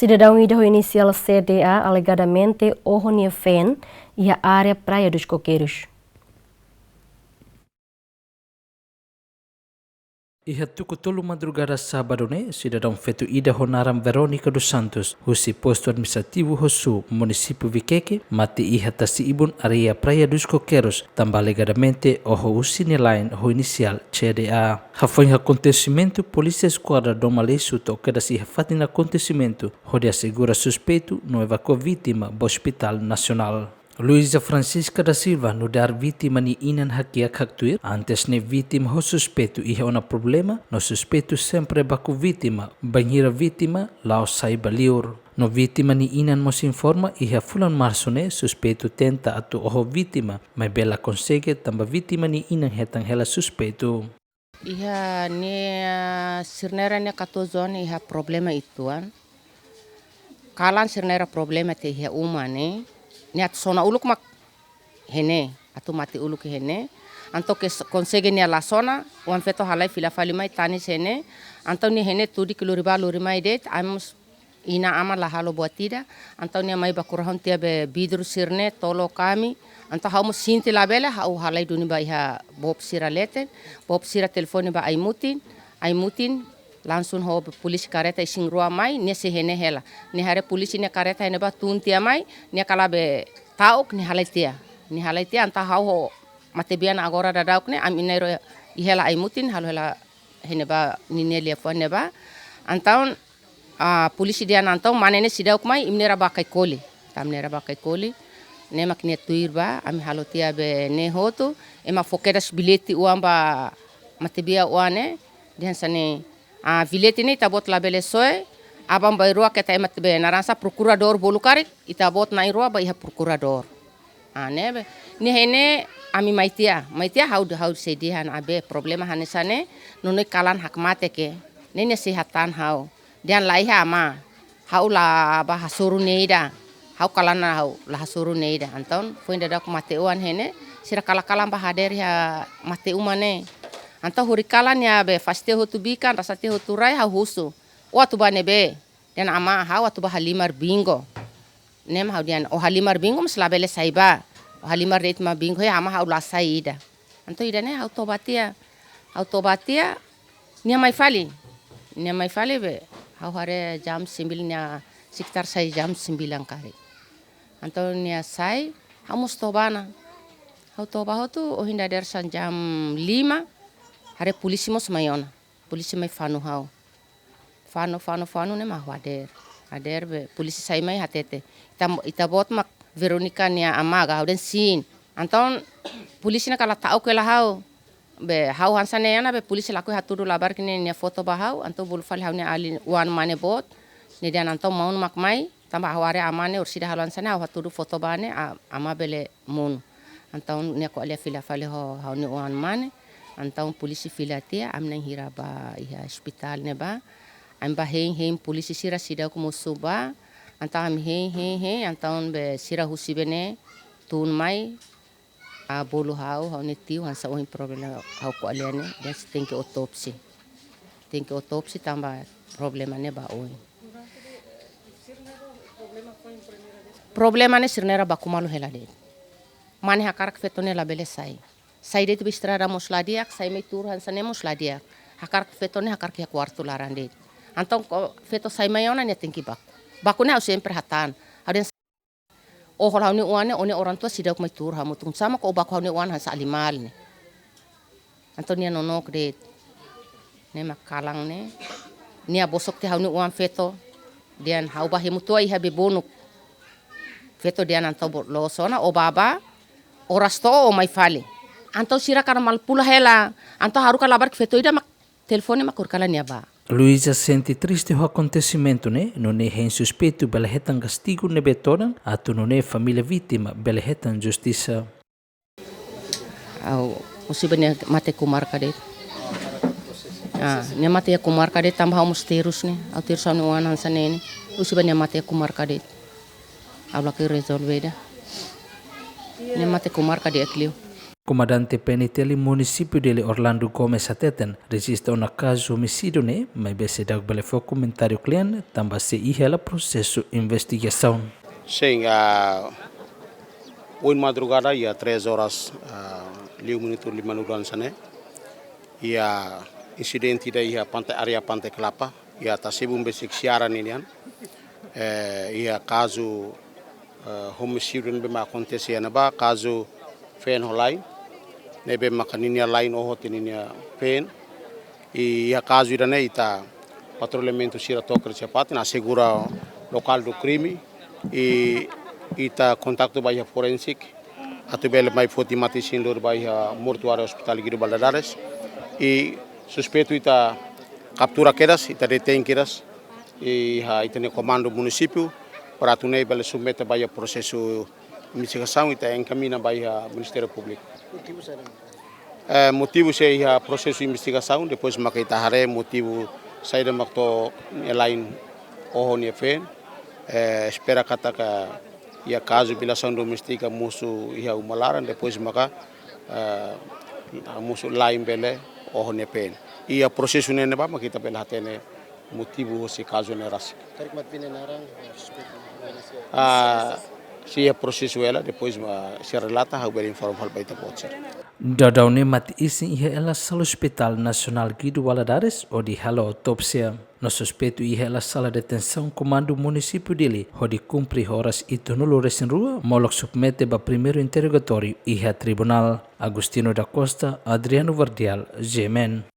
cidadão idade inicial CDA alegadamente ohoniafen e a área Praia dos Coqueiros. Iha tuku tolu madrugada sábado cidadão fetu Ida Honaram Verônica dos Santos, husi posto administrativo Hosu, município Viqueque, mati iha tasi ibun area Praia dos Coqueiros, também alegadamente oho usine lain ho inicial CDA. Hafoi acontecimento, polícia esquadra do Malesu toca das iha fatin acontecimento, onde assegura suspeito no evacuou vítima do Hospital Nacional. Luísa Francisca da Silva no dar vítima ni inan hakiak haktuir, antes ne vítima ho suspeito iha ona problema, no suspeito sempre baku vítima, banhira vítima, lao sai baliur. No vítima ni inan mos informa iha fulan março suspeito tenta atu oho vítima, mas bela consegue tamba vítima ni inan hetang hela suspeito. Iha ni sirnera ni 14 anos iha problema ituan. Kalan sirnera problema te iha umane. Ni atu sona uluk mak hene, atu mati uluk hene. Anto ke consegue ni ala sona, wan feto halai fila fali mai tani sene. Anto ni hene tudi ki luri mai det, amos ina ama la halo buatida. Anto ni mai bakurahon tia be bidru sirne tolo kami. Anto haumu sinti labele hau halai duni ba iha bob sira leten, bob sira telefoni ba aimutin. Langsung ho polisi kareta ising rua mai ne se hene hela ni hare polisi ne kareta hene ba tuntia mai ne kala be tauk ni halaitia anta hau ho mate bian agora dadauk ne am inero ihela aimutin halu hela hene ba ni ne lia fone ba antaun polisi dia nantau manene sidauk mai imnera ba kai koli tamnera ba kai koli ne makne tuir ba am halotia be ne hotu ema fokedas bileti uamba mate bia uane dihan sane vilete ni itabot labele soe abang bairua keta emat be naransa prokurador bolukarik itabot na irua ba iha prokurador nebe ni hene ami maitia how sedihan abe problema hanesane nunui kalan hak mate ke nene sehatan hau dan laiha ama hau la ba hasuru neida hau kalana hau la hasuru neida anton foi dadak mate uan hene sira kala ba hader ya mate umane anta hurikalan ya be faste hotu bikan rasate hotu rai ha husu watu bane be dan ama ha watu ba halimar bingo nem ha dian o halimar bingo mslabele saiba o halimar ritma bingo ya ama ha ula saida anto idane autobatia nia mai fali be ha hare jam 9 nia sekitar sai jam 9 kali anto nia sai ha mustobana autoba hotu o hinda der san jam 5 hare polisi mos mayona polisi mai fanu hau fanu ne mah ader be polisi sai mai hatete itabot mak Veronica nia amaga hau den sin anton polisi na kala tau kela hau be hau hansane yana be polisi laku haturu labar kini nia foto bahau anto bul fal hau nia ali wan mane bot ni dan anto maun mak mai tamba haware amane ursida halan sana hau haturu foto bane ama bele mun anton nia ko alia fila fale hau ni wan mane antaun polisi filatia amna hiraba iha hospital ne ba amba hein polisi sira sida ko musuba anta am hein antaun be sira husibene tun mai a bolu hau ne tiu hansa ohin problema hau ko aliane dan tenke autopsi tamba problema ne ba ohin problema ne sirnera ba kumalu helade mane hakarak fetone labele sai det bistrada mosladiak sai me turhan sane mosladiak hakar fetone hakar ke kwartu larande antong feto sai mayona ne tingki baku ne sempre hatan aden o holawni uane one orang tua sidak mai turha mutung sama ko baku ne uan hansa alimal ne antonia nonok det ne makalang ne nia bosok te hawni uan feto dian hau bahimu tua iha bebonuk feto dian anto lo sona o baba orasto o mai fale anto sira kana mal pula hela anto haru kalabar ke feto ida mak telefone mak kurkala nia ba Luísa sente triste o acontecimento no ne hen suspeito bela hetan castigo ne betonan atu no ne família vítima bela hetan justiça au musibane mate kumar kadet ne mate kumar kadet tambah musterus ne au tirsan wan hansane ne musibane mate kumar kadet au la ke resolve da ne mate kumar kadet klio Comandante PNTL município de Orlando Gomes Ateten registra um caso homicídio né, mas bese dag bele foi comentário cliente, também se ihela processo investigação. Sim, hoje madrugada ia 3 horas 5 minutos 5 minutos né, ia incidente da ia area Pantai Kelapa, ia tasibum besik siaran ini ia caso homicídio nebe acontece na ba caso fen holai nebe makaninia lain oho tininia fen ia caso ida né ita patrulhamento sira toker cepat na segura local do crime e ita contato baia forensik atu bele mai foti mati sindor baia mortuário hospital Guido Valadares e suspeito ita captura quedas ita detém quedas e ita ne comando município para tunei bele submete baia processo investigação ita encaminha baia Ministério Público. Motivo seja processo de investigação depois makaita hare motivo saída makto lain ohon fen espera kata ka ia caso violação doméstica musu ia umalaran depois maka musu lain bele ohon fen ia processo nene ba makita bele hatene motivo se caso ne ras se é processo ela depois se relata how bele informal baita pode Dadaune mati isi ia ela sala Hospital Nacional Guido Valadares ou de hala autopsia. No suspeito ia ela sala detenção comando município dele, onde cumpre horas e tonulores em rua, molok submete ba primeiro interrogatório ia tribunal. Agustino da Costa, Adriano Vardial, Gemen.